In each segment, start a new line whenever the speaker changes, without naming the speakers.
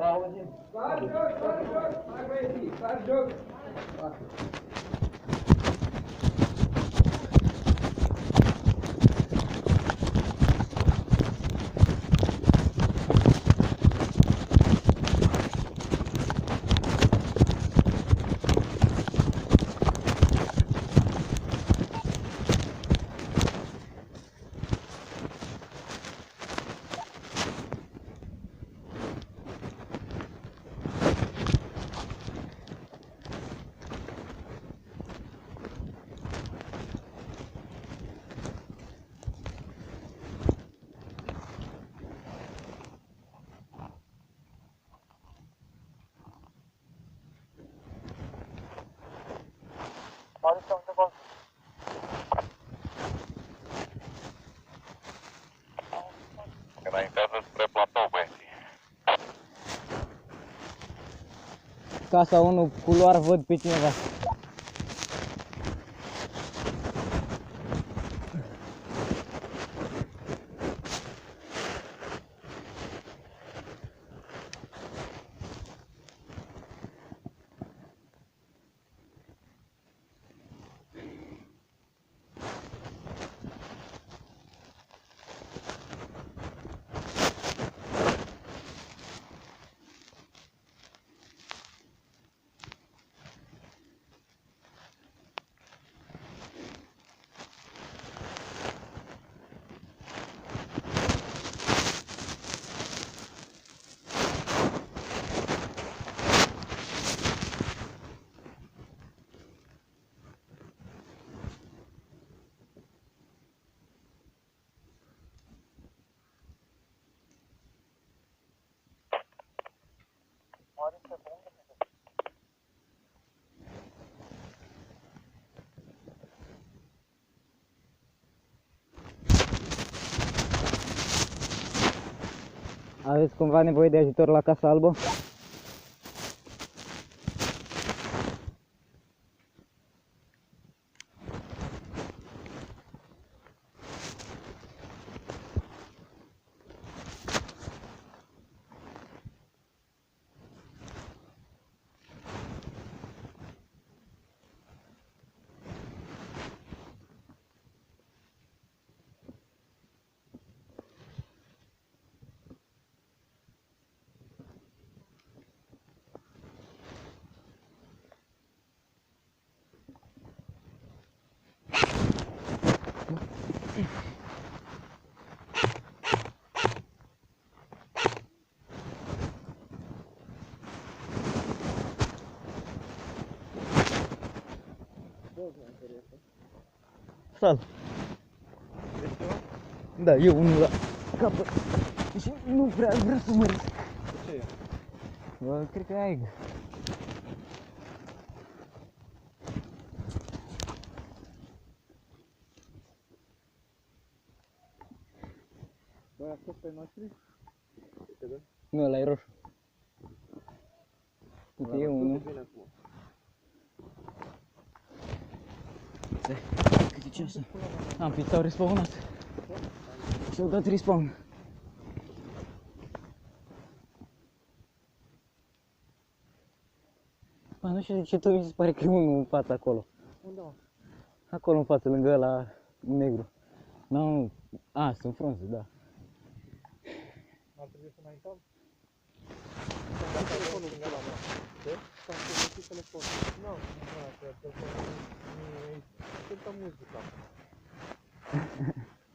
Auzim.
Clar joc, clar joc. Hai băieții, clar joc.
Înaintează spre platou, băieții.
Casa 1, culoar, văd pe cineva. Aveți cumva nevoie de ajutor la Casa Albă? Sal. Da, eu unul la capăt și nu prea vreau să mă risc.
Ce e?
Bă, cred că e aigă.
Băi, a fost pe noștri?
Nu, ăla e roșu. Uite, e unul. Stai, cât e ceasul? Am fi, s-au respawnat. Și-au dat respawn. Bă, nu știu de ce tot mi se pare că e unul în față acolo.
Unde, mă?
Acolo în față, lângă ăla negru. Nu, a, sunt frunze, da.
Ar trebui să înaintăm? Să-mi dai telefonul lângă la mea. Ce? Să-mi folosi telefonul. Nu, nu, telefonul nu e aici. Cântă muzica.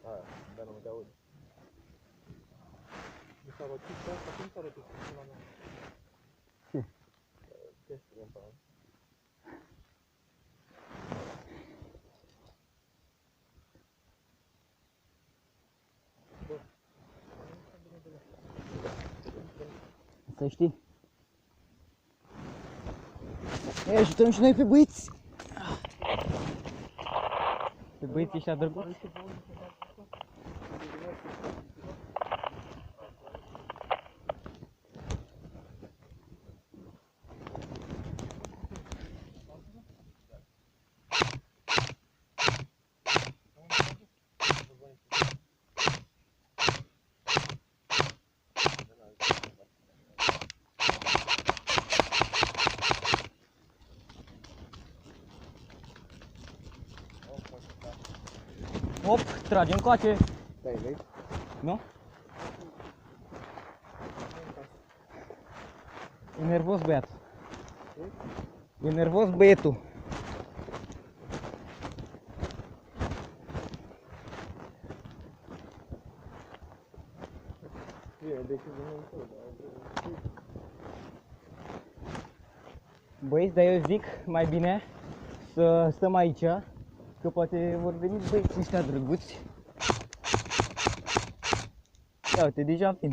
Aia, dar nu te aude. Mi s-a rotit pe asta, cum s-a rotit la mea?
Ce?
Chestia asta.
Să știi. Ei, ajutăm și noi pe băieți. Pe băieții ăștia drăguți. Hop, trage încoace.
Stai, vezi?
Nu? E nervos băiatul. E nervos băietul.
Bine, deci nu
Băieți, dar eu zic mai bine să stăm aici, că poate vor veni băieții ăștia drăguți. Ia uite, deja vin.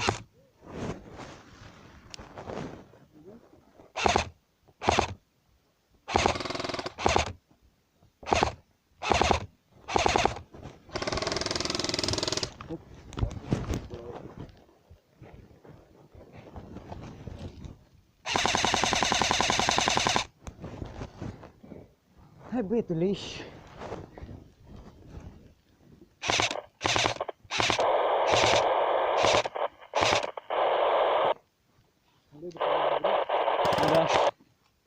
Hai băietule, ieși. Da,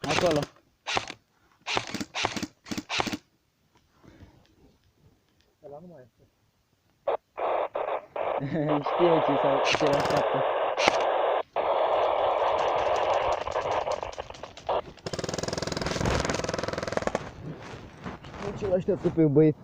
acolo.
ăla nu mai este.
Știe ce le așteaptă. Știe ce le așteaptă pe băieț.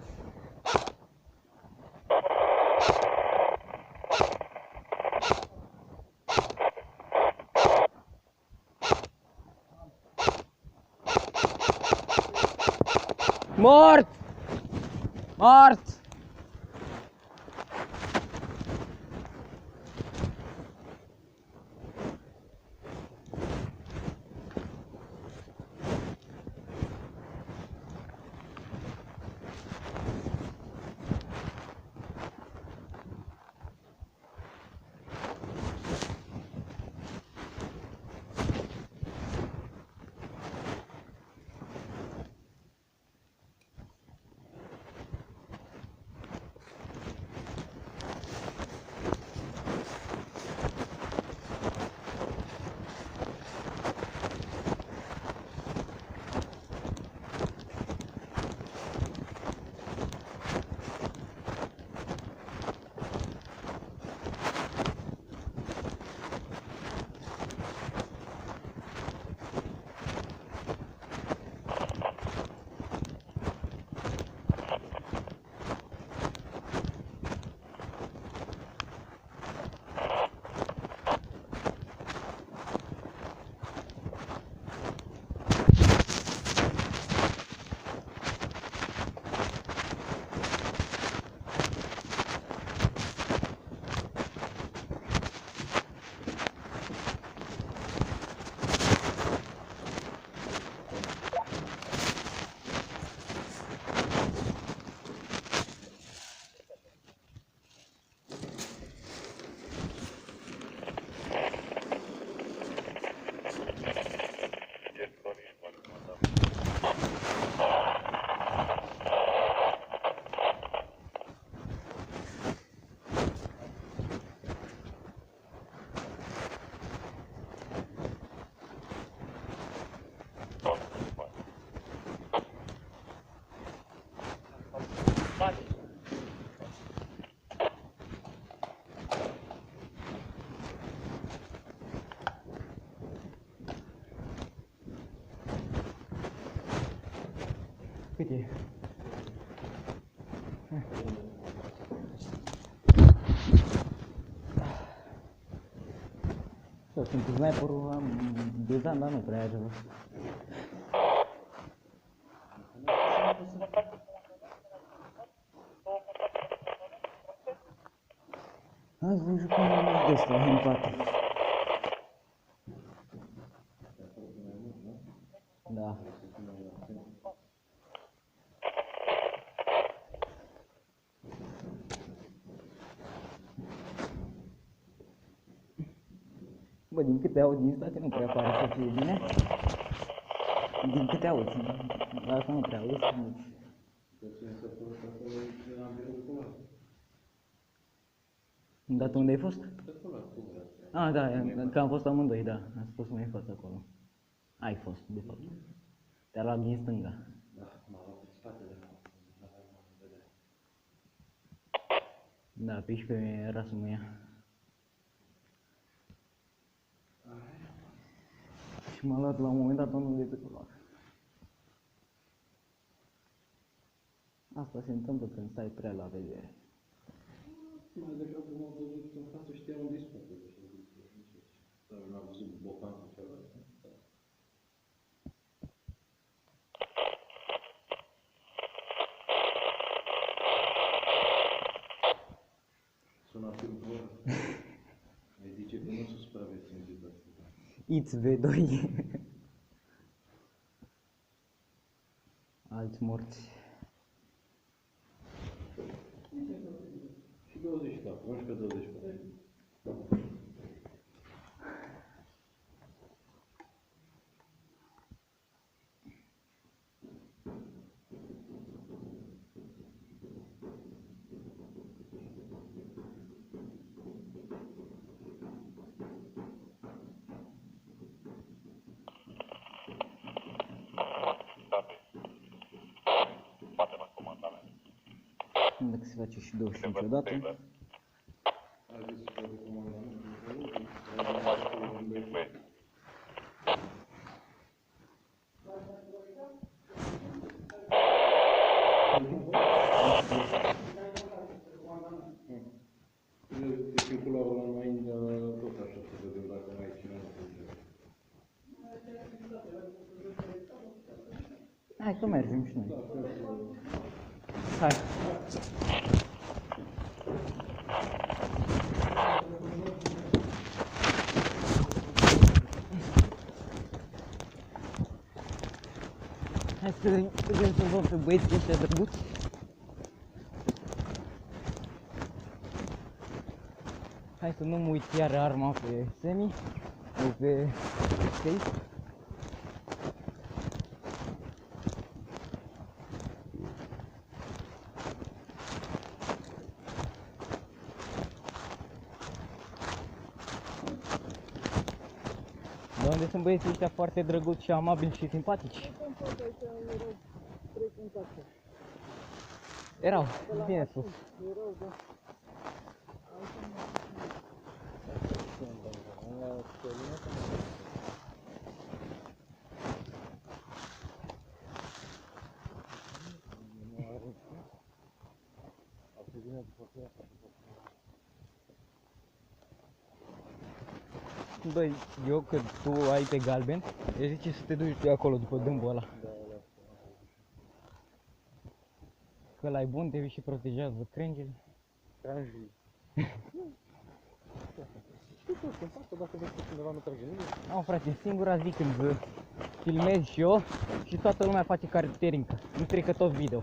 Mort! Mort! Cât e? Să sunt cu sniperul, am dezam, dar nu prea ajută. Azi vom juca de ăsta, M4. Da. Bă, din câte aud din spate nu prea pare să fie bine. Din câte aud, asta nu prea auzi nici. Dar unde ai fost? Ah, da, că am fost amândoi, da. Am spus mai fost acolo. Ai fost, de fapt. Te-a luat din stânga.
Da, m-a luat pe spate de fapt.
Da, 15 era să mă ia. Și m-a luat la un moment dat unul de pe culoare. Asta se întâmplă când stai prea la vedere.
Mai degrabă m-am văzut în față, știam unde-i spate. Dar n-am văzut bocan cu ceva. Suna filmul. Îi zice că nu se supraviețuiește asta.
It's V2. Alți morți.
Și 24, 11-24.
Dacă se face și 25 odată.
A zis că de comandament. Te circulau la noi tot așa, să vedem dacă mai ai cineva.
Hai că mergem și noi.
Da, cred că...
Hai. Hai să rezolvăm pe băieții ăștia drăguți. Hai să nu-mi uit iar arma pe Semi sau pe Chase. De unde sunt băieții ăștia foarte drăguți și amabili și simpatici? Erau, bine spus. Băi, eu când tu ai pe galben, îi zice să te duci tu acolo după dâmbul ăla. Că ăla e bun, te și protejează crengile.
Cranjii. Știi cum se facă dacă vezi că cineva nu trage nimic?
Am frate, singura zi când filmez și eu și toată lumea face catering, nu strică tot video.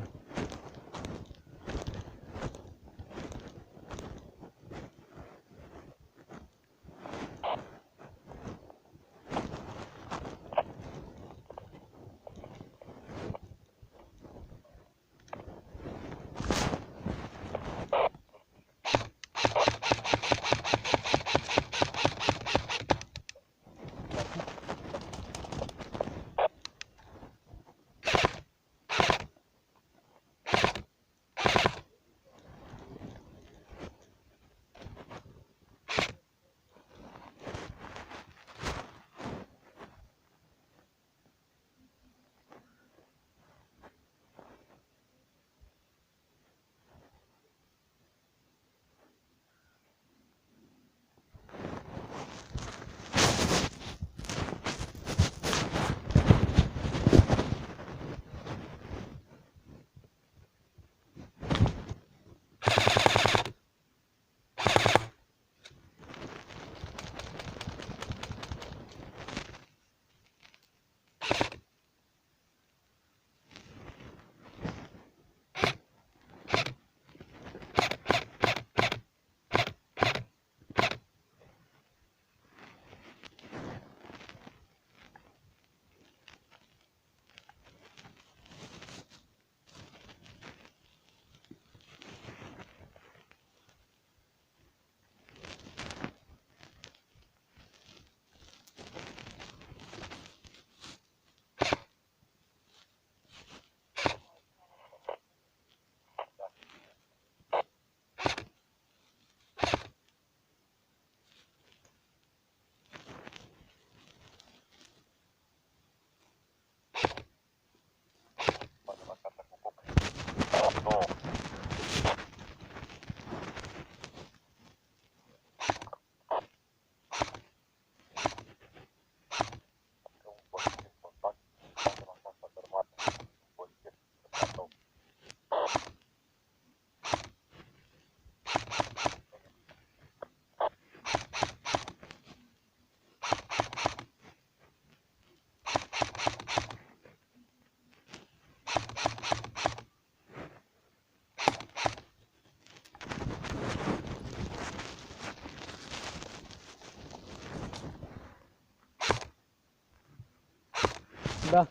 Da.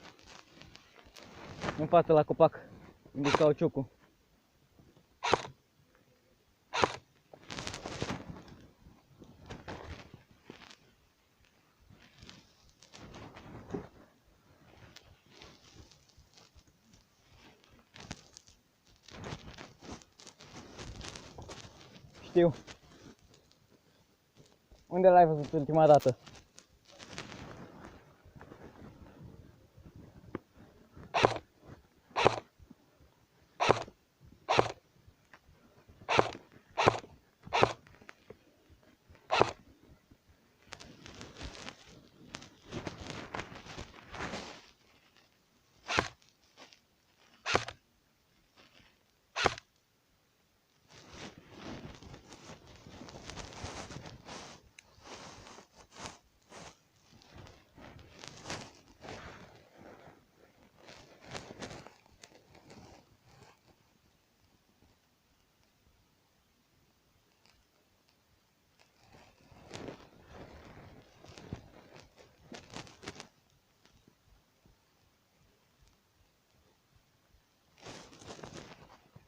În față la copac. Unde cauciucul. Știu. Unde l-ai văzut ultima dată?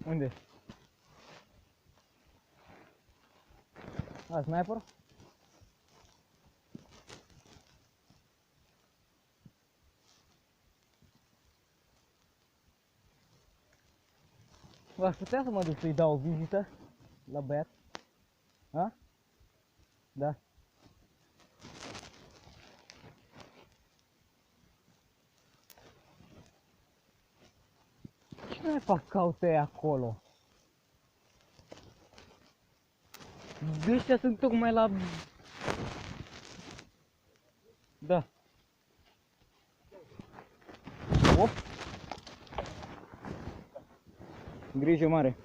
Unde? A, sniper? Aș putea să mă duc să-i dau o vizită la băiat. A? Da. Ce mai fac caute acolo? Ăștia sunt tocmai la... Da. Op. Grijă mare.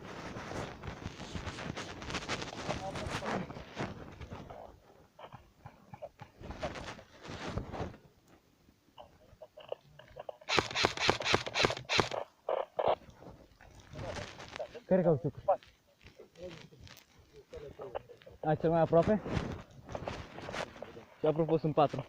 Care cauciuc? A, cel mai aproape? Și apropo sunt 4.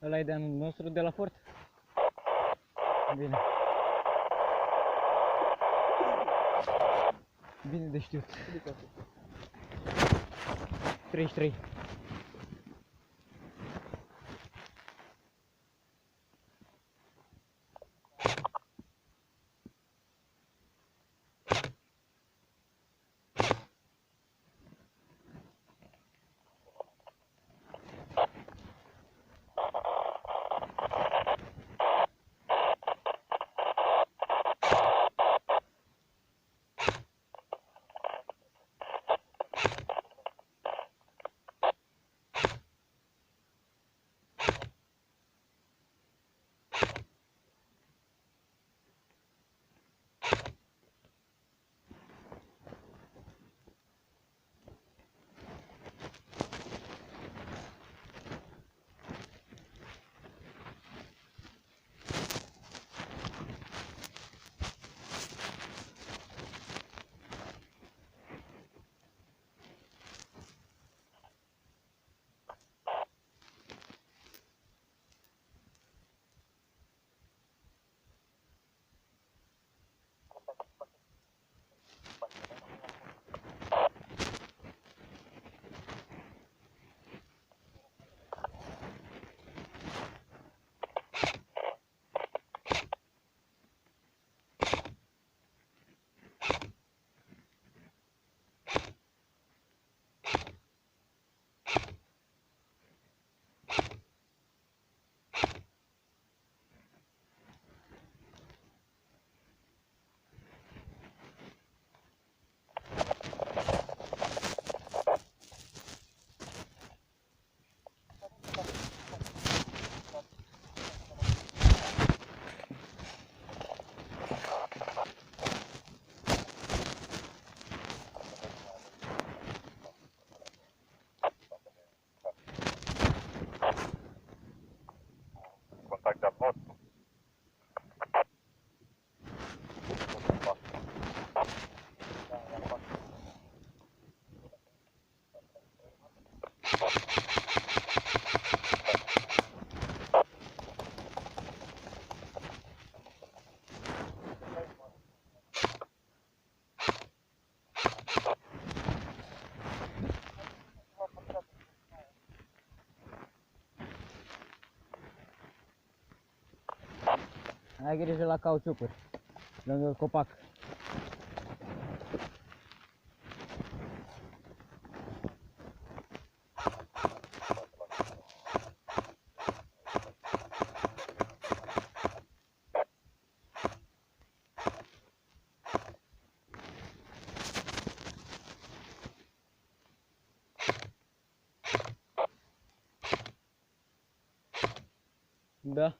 Ăla e de-al nostru de la fort? Bine. Bine de știut. 33. Ai grijă la cauciucuri, lângă copac. Da.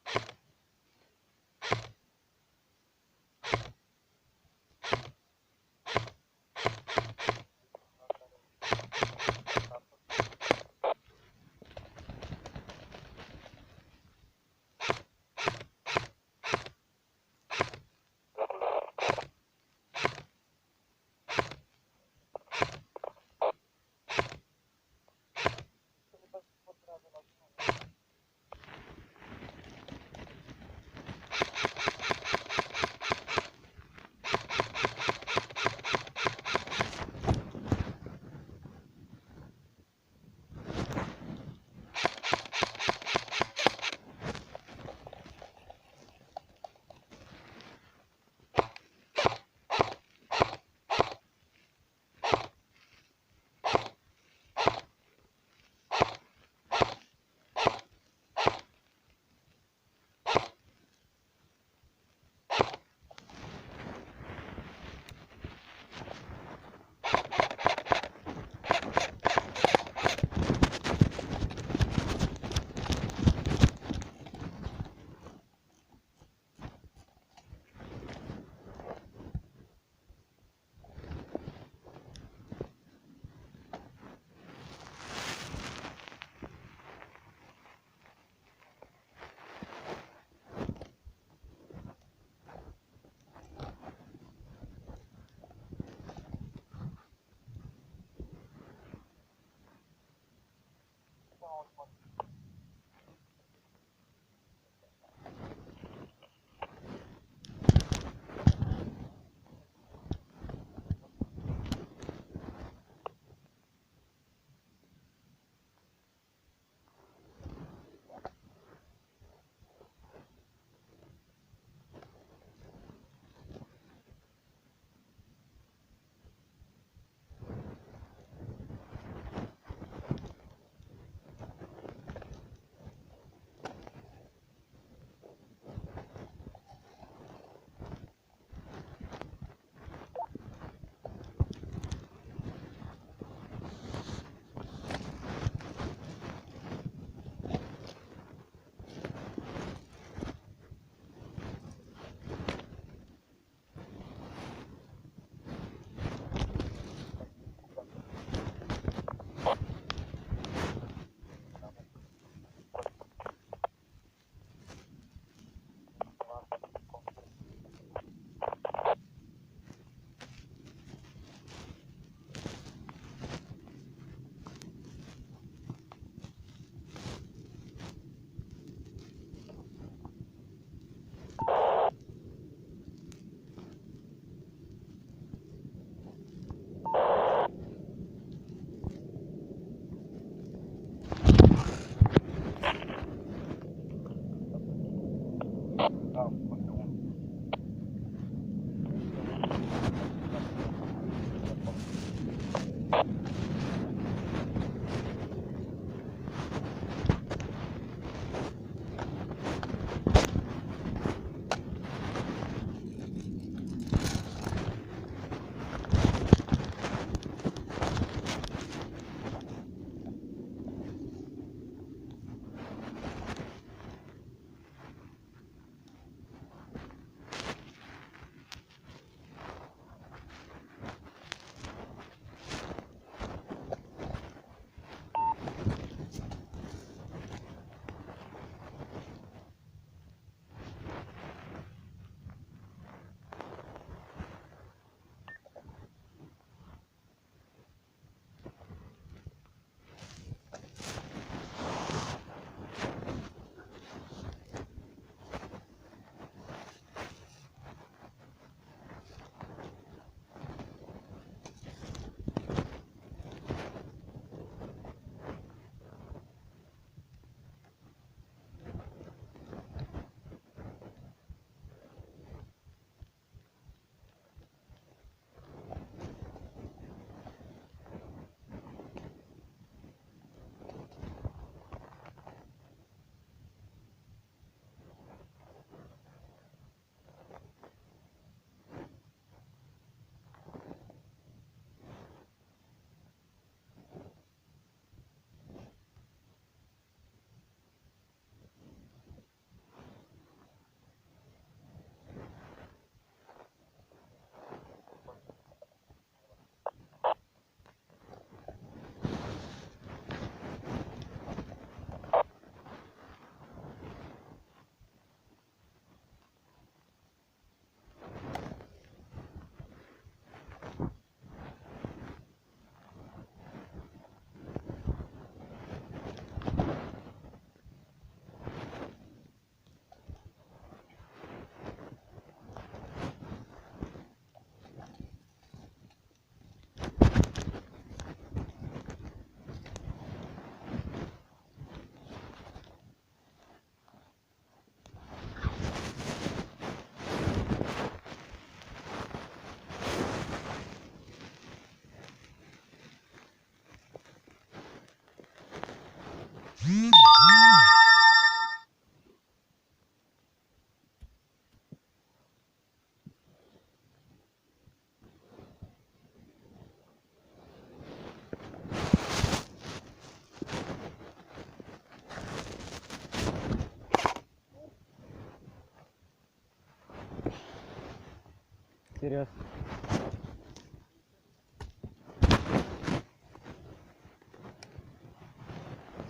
Serios.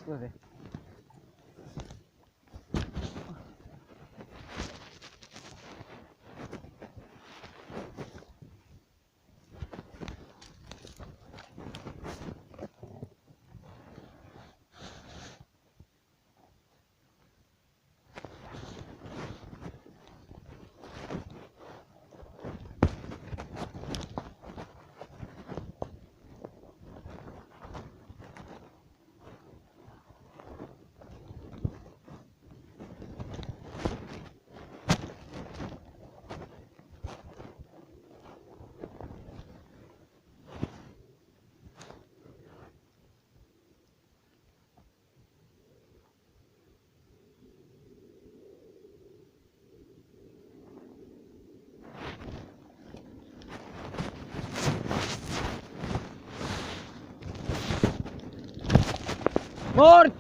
Scuze. Mort!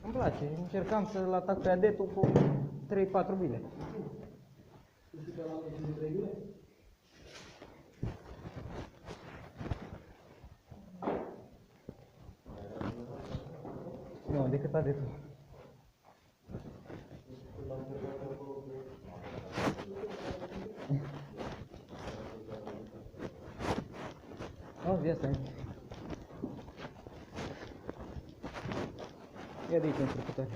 Îmi place, încercam să-l atac pe adetul cu 3-4 bile. Nu, decât adetul. Oh, ia stai. Ia de aici în trecutoare.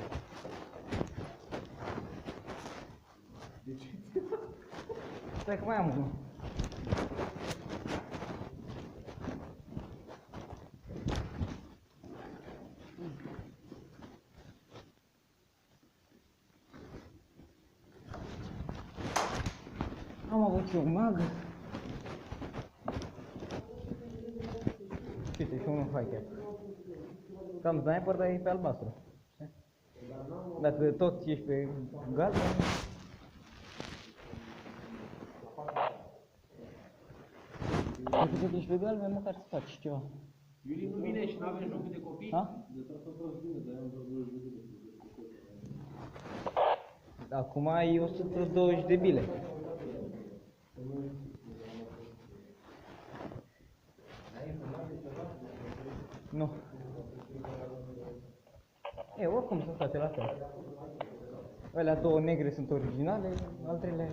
Stai că mai am unul. Am avut și un mag. Uite, și unul high cap. Cam sniper, dar e pe albastru. Dacă tot ești pe galben, Dacă te duci pe galben, măcar să faci ceva.
Iulie nu vine și n-avem jocul de copii?
Ha?
De tata vreau bine, dar am vreo jocul de copii.
Acum ai 120 de bile. Nu. E, oricum sunt toate la fel. Alea două negre sunt originale, al treilea e...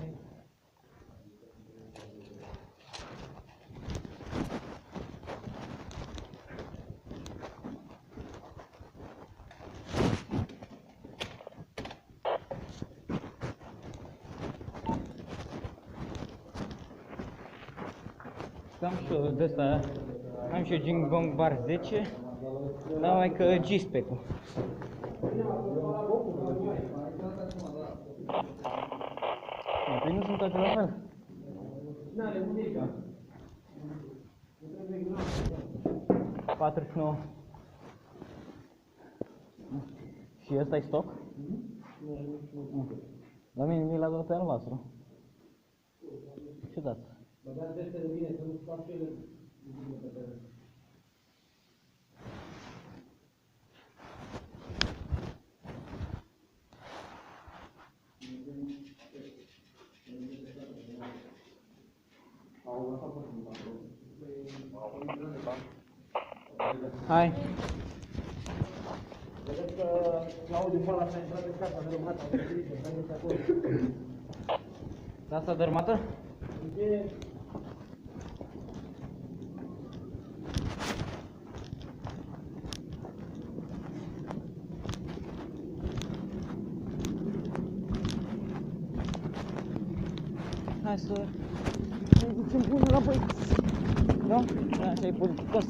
Am și eu de ăsta, am și eu Jingong Bar 10, dar mai că G-Spec-ul. Păi nu sunt toate la fel. 49. Și ăsta e stoc? La mine mi l-a dat pe albastru. Ciudat.
Băgați peste de bine, să nu fac cele pe teren.
Hai.
Vedeți că Claudiu Pala s-a intrat în casa de Romata, a venit să mergeți acolo.
Da, asta dărmată?
E...
Hai să ne ducem până la băieți. Da? Așa e politicos.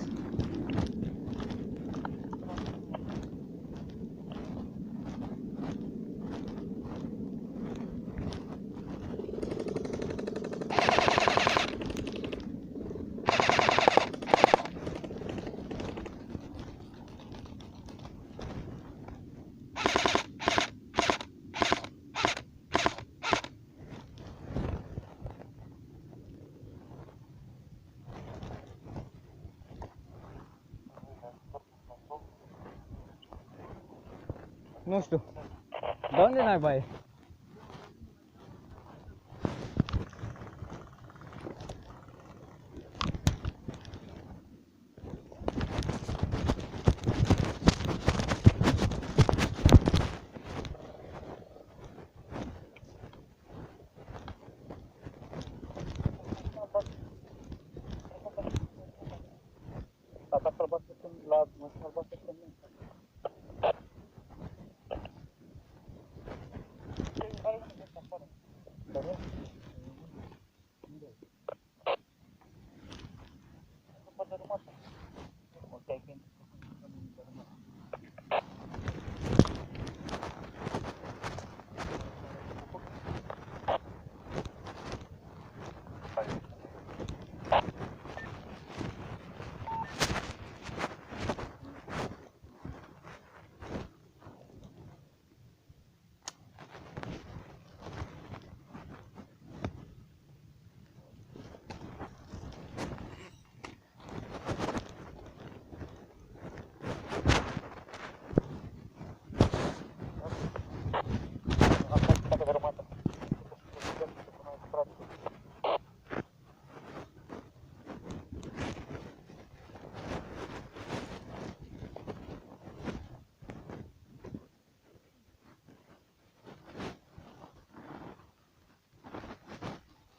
Nu știu. Dar unde naiba e?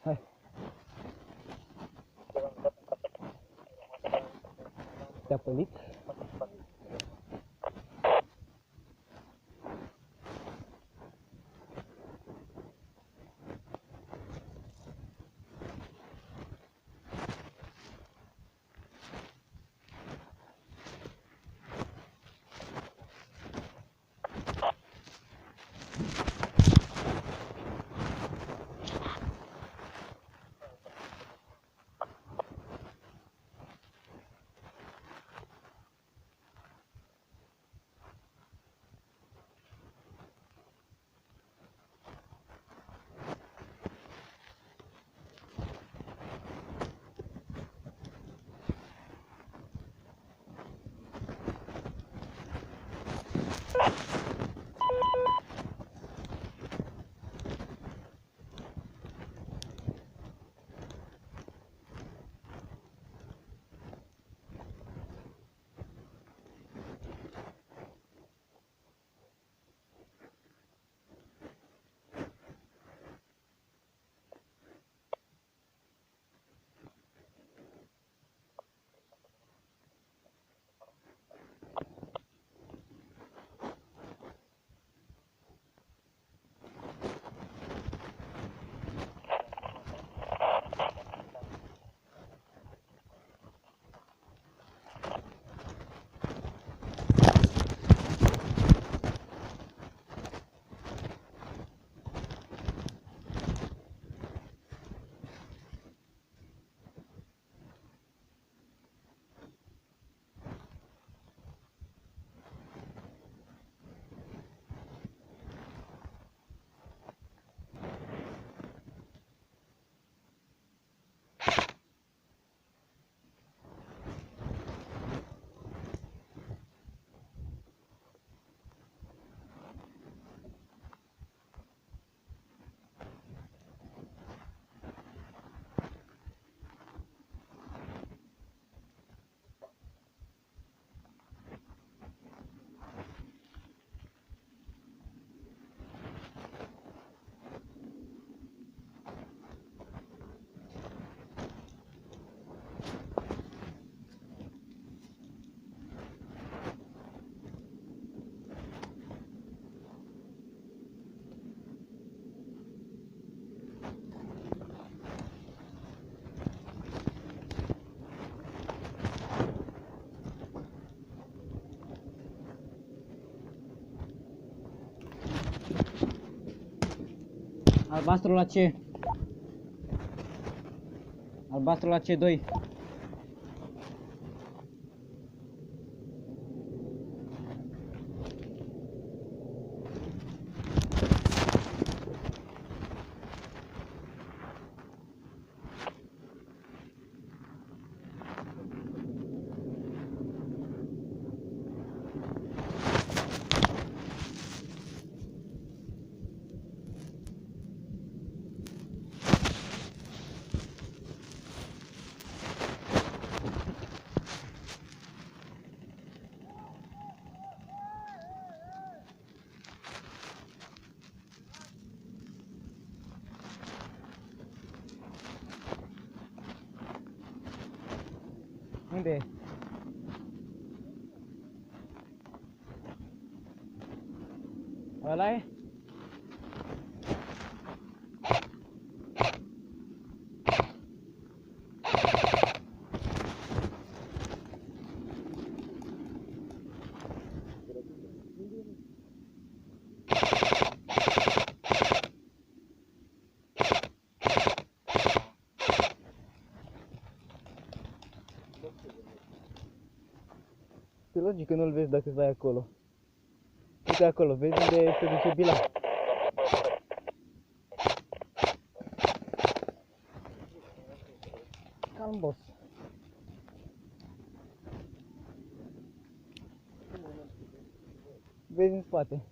Hai. Te-a pălit? Albastru la C. Albastru la C2. Unde e? Ăla e? E logic că nu-l vezi dacă stai acolo. Uite acolo, vezi unde se duce bila. Calm, boss. Vezi în spate.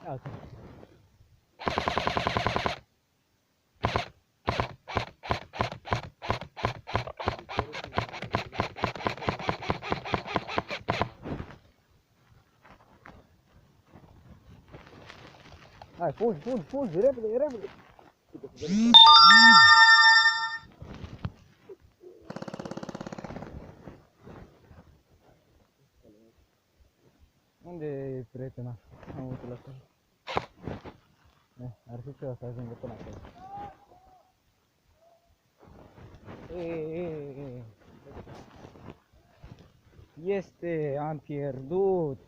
Iată. Hai, fugi, repede. Unde e prietena? Am uitat la fel. Ar fi ceva să ajungă până acolo. Este, am pierdut.